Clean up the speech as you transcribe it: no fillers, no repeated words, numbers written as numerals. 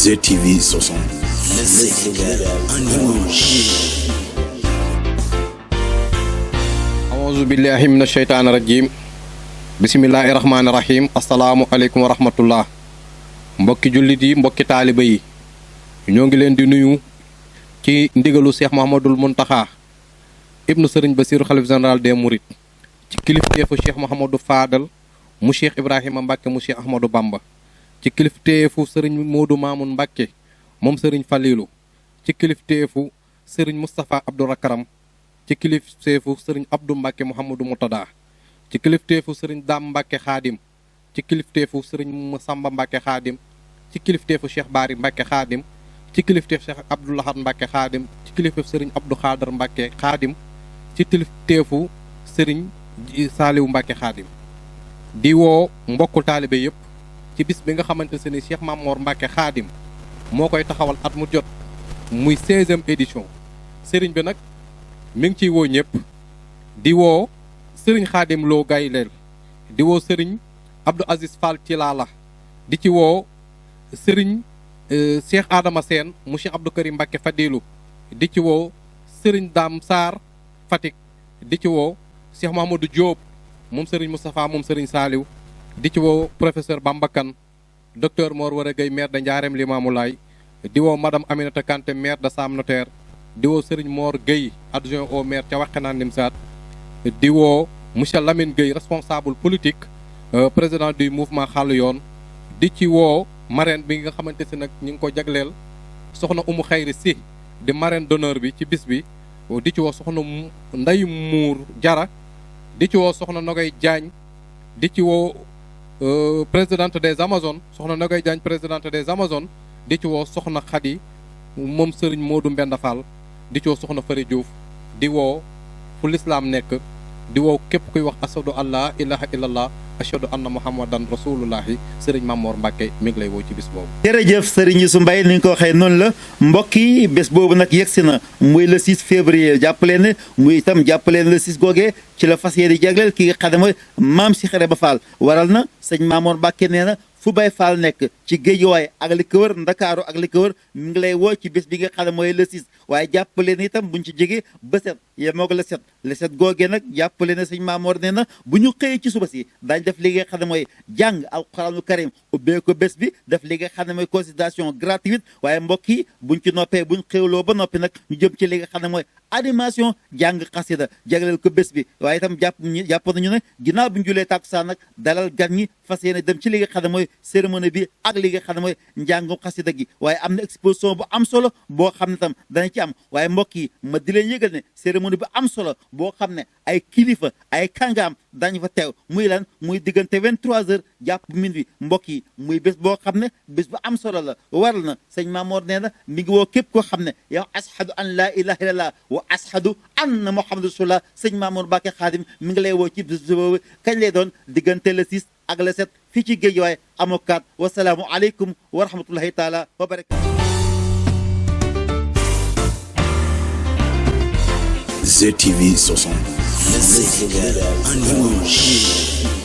GTV 60. Le Sénégal en image. A'uuzu billahi mina shaytaani rajiim. Bismillahi rahmaani rahiim. Assalaamu aleykum wa rahmatullah. Mbokki jullit yi, mbokki taaliba yi, ñoo ngi leen di nuyu ci ndigalu Cheikh Mouhamadoul Mountakha ibnu Sëriñ Basiru xalif général des Mourides, ci kilifteefu Cheikh Mouhamadou Fadal mu Cheikh Ibrahima Mbacke mu Cheikh Ahmadou Bamba, ci kilifteefu Sëriñ Modou Mamoun Mbacke moom Sëriñ Falilou, ci kilifteefu Sëriñ Moustapha Abdoul Karam, ci kilifteefu Sëriñ Abdou Mbacke Mouhamadou Moutada, ci kilifteefu Sëriñ Dame Mbacke Khadim, ci kilifteefu Sëriñ Massamba Mbacke Khadim, ci kilifteefu Cheikh Bari Mbacke Khadim, ci kilifteefu Cheikh Abdou Lahad Mbacke Khadim, ci kilifteefu Sëriñ Abdou Khadar Mbacke Khadim, ci kilifteefu Sëriñ Saliou Mbacke Khadim. Di woo mbokku taalibe yëpp ci bis bi nga xamante ne Cheikh Mamor Mbacke Khadim moo koy taxawal at mu jot muy 16e édition. Sëriñ bi nag mi ngi ciy woo ñëpp, di woo Sëriñ Khadim Lo Gaylel, di woo Sëriñ Abdou Aziz Fall Tilala, di ci woo Sëriñ Cheikh Adama Sène mu Cheikh Abdou Karim Mbacke Fadilou, di ci woo Sëriñ Dame Sarr Fatick, di ci woo Cheikh Mahamadou Diop moom Sëriñ Moustapha moom Sëriñ Saliou, di ci woo professeur Bamba Kane, docteur Mor Wara Gueye maire de Ndiarème Limamoulaye, di woo madame Aminata Kanté maire de Sam Notaire, di woo Sëriñ Mor Gueye adjoint au maire ca Wakhinane Nimzatt, di woo monsieur Lamine Gueye responsable politique président du mouvement Xàll Yoon, di ci woo marraine bi nga xamante si nag ñu ngi ko jagleel soxna Umu Xayri Si di marraine d'honneur bi ci bis bi, di ci woo soxna Nday Muur Jara, di ci woo soxna Nogay Diagne, di ci woo présidente des Amazones soxna Nogay Diagne présidente des Amazones, di ci woo soxna Khady moom Sëriñ Modou Mbenda Fall, di ci woo soxna Fari Diouf, di woo fu lislaam nekk, di woo képp kuy wax ashadu an laa ilaha illallah ashadu anna muhammadan rasulullahi. Sëriñ Mamor Mbacke mi ngi lay woo ci bis boobu. jërëjëf Sëriñ Youssou Mbaye ni nga ko waxee noonu la mbokk yi, bés boobu nag yegsi na muy le 6 février jàppaleen ne muy itam jàppaleen le 6 googee ci la fas yéene jagleel ki nga xam ne mooy maam si xare ba Fall. waral na sëñ Mamor Mbacke nee na fu bay Fall nekk ci Géejawaay ak li ko wër, Ndakaaru ak li ko wër, mi ngi lay woo ci bés bi nga xam ne mooy le 6. waaye jàppale ne itam buñ ci jegee ba set yemoo ko le set googee nag jàppale ne sëñ Mamor nee na bu ñu xëyee ci suba si daañ def li nga xam ne mooy jàng alxuraanul karim ubbee ko bés bi, def li nga xam ne mooy consultation gratuite. waaye mbokk yi buñ ci noppee buñ xéwloo ba noppi nag ñu jëm ci li nga xam ne mooy animation jàng xasida jagleel ko bés bi. waaye itam jàpp nañu ne ginnaaw bi ñu julee tàkkusaan nag dalal gan ñi fas yéene dem ci li nga xam ne mooy cérémonie bi ak li nga xam ne mooy njàngum xasida gi. waaye am na exposition bu am solo boo xam ne tam dana ci am. waaye mbokk yi ma di leen yëgal ne cérémonie bu am solo boo xam ne ay kilifa ay kàngaam dañu fa teew, muy lan muy diggante 23h jàpp minuit. mbokk yi muy bés boo xam ne bés bu am solo la. waral na sëñ Mamor nee na mi ngi woo képp koo xam ne yow ashadu an laa ilaha illallah wa ashadu anna muhammadu rasulullah. sëñ Mamor Mbacke Khadim mi ngi lay woo ci bés boobu. kañ lay doon? diggante le 6 ak le 7 fii ci Géejawaay amokat. wasalaamu aleykum wa rahmatullahi taala wa barakatu. GTV 60. Le Sénégal en image.